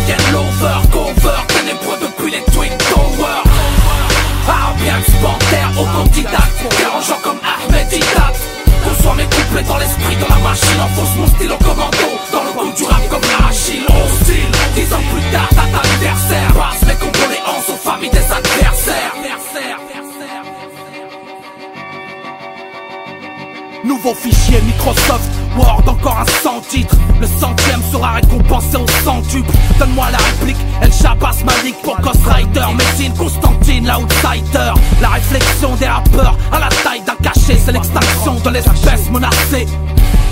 deviennent lover, cover, ténébreux depuis les Twin Towers. Arabian Panther, autodidacte, dérangeant comme Ahmed Didat. Conçois mes couplets dans l'esprit de la machine, enfonce mon style au commando, dans le goût du rap comme l'arachide. Hostile, 10 ans plus tard, date anniversaire, passe mes condoléances aux familles des adversaires. Nouveau fichier Microsoft Word, encore un 100 titres. Le 100e sera récompensé au 100 tubes. Donne-moi la réplique, El Shabazz Malik pour Ghost Rider, Médine, Constantine, l'outsider. La réflexion des rappeurs à la taille d'un cachet, c'est l'extinction de l'espèce menacée.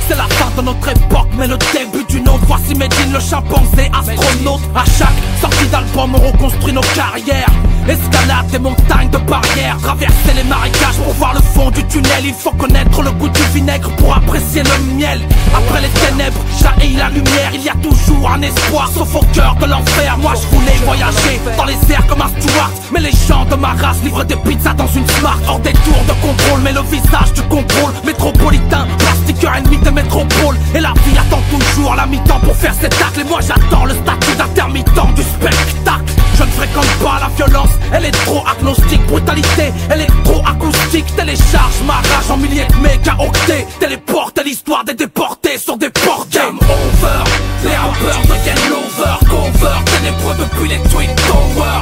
C'est la fin de notre époque, mais le début d'une autre. Voici Médine, le chimpanzé astronaute. À chaque sortie d'album, on reconstruit nos carrières. Escalade des montagnes de barrières, traverser les marécages pour voir le fond du tunnel. Il faut connaître le goût du vinaigre pour apprécier le miel. Après les ténèbres, jaillit la lumière. Il y a toujours un espoir, sauf au cœur de l'enfer. Moi je voulais voyager dans les airs comme un Stewart, mais les gens de ma race livrent des pizzas dans une Smart. Hors des tours de contrôle, mais le visage du contrôle métropolitain, plastiqueur ennemi des métropoles. Et la vie attend toujours la mi-temps pour faire ses tacles. Et moi j'attends le statut d'intermittent du spectacle. Je ne fréquente pas la violence, elle est trop agnostique. Brutalité électro-acoustique, télécharge ma rage en milliers de mégaoctets. Téléporte l'histoire des déportés sur des portes. Game over, les rappeurs deviennent lover, cover, ténébreux depuis les Twin Towers.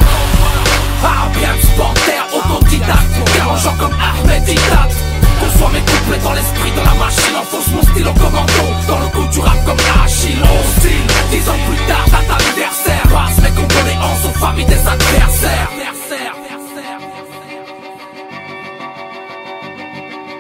Arabian Panther, autodidacte, dérangeant comme Ahmed Didat. Conçois mes couplets dans l'esprit de la machine, enfonce mon style au commando, dans le goût du rap comme l'arachide. Hostile, 10 ans plus tard, date anniversaire, passe mes condoléances aux familles des adversaires.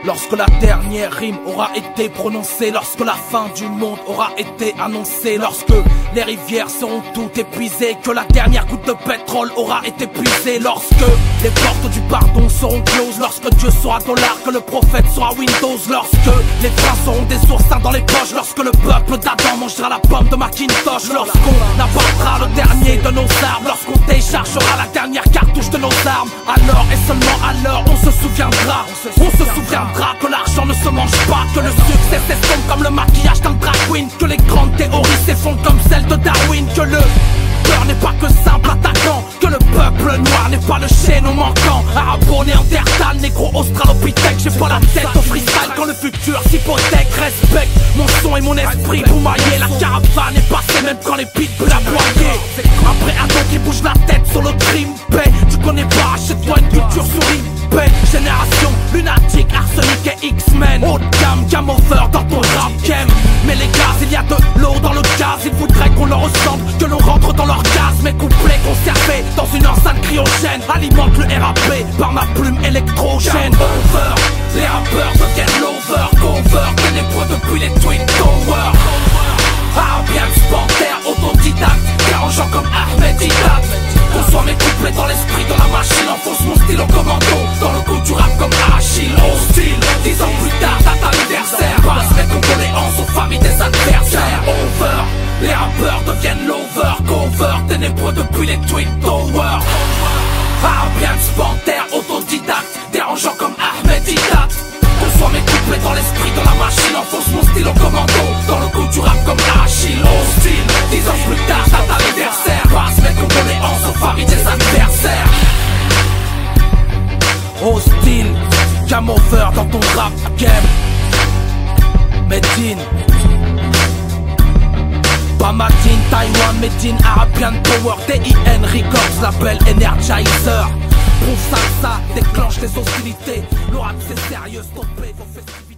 Lorsque la dernière rime aura été prononcée, lorsque la fin du monde aura été annoncée, lorsque les rivières seront toutes épuisées, que la dernière goutte de pétrole aura été puisée, lorsque les portes du pardon seront closes, lorsque Dieu sera dollar, que le prophète sera Windows, lorsque les freins seront des oursins dans les poches, lorsque le peuple d'Adam mangera la pomme de Macintosh, lorsqu'on apportera le dernier de nos armes, lorsqu'on déchargera la dernière cartouche de nos armes, alors et seulement alors on se souviendra que l'argent ne se mange pas, que le succès s'estompe comme le maquillage d'un drag queen, que les grandes théories s'effondrent comme celle de Darwin, que le peur n'est pas que simple attaquant, que le peuple noir n'est pas le chaînon manquant. Arabo, néandertal, négro, australopithèque, j'ai pas la tête au freestyle quand le futur s'hypothèque. Respecte mon son et mon esprit boumaillé, la caravane est passée même quand les pitbulls aboyaient. Après un don qui bouge la tête sur le crime, paix, tu connais pas, achète-toi une culture souris. Génération lunatique, arsenic et X-Men. Haut de gamme, game over dans ton rap game. Mais les gaz, il y a de l'eau dans le gaz. Ils voudraient qu'on leur ressemble, que l'on rentre dans leur gaz. Mes couplets conservés dans une enceinte cryogène alimente le RAP par ma plume électrogène. Over, les rappeurs deviennent lover, cover, ténébreux depuis les Twin Towers. Arabian Panther, autodidacte, dérangeant comme Ahmed Didat. Conçois mes couplets dans l'esprit de la machine, enfonce mon style au commando, dans le goût du rap comme l'arachide. Hostile, 10 ans plus tard, date anniversaire, passe mes condoléances aux familles des adversaires. Over, les rappeurs deviennent lover, cover, ténébreux depuis les Twin Towers. Arabian Panther, autodidacte, dérangeant comme Ahmed Didat. Conçois mes couplets dans l'esprit de la machine, enfonce mon style au commando, dans le goût du rap comme l'arachide. Hostile, 10 ans plus tard, date anniversaire, passe mes condoléances aux familles des adversaires. Hostile, game over dans ton rap game. Médine, Bamadine, Taïwan, Médine, Arabian Power, DIN Records, label Energizer. Prouve ça, déclenche les hostilités. Le rap c'est sérieux, stoppez vos festivités.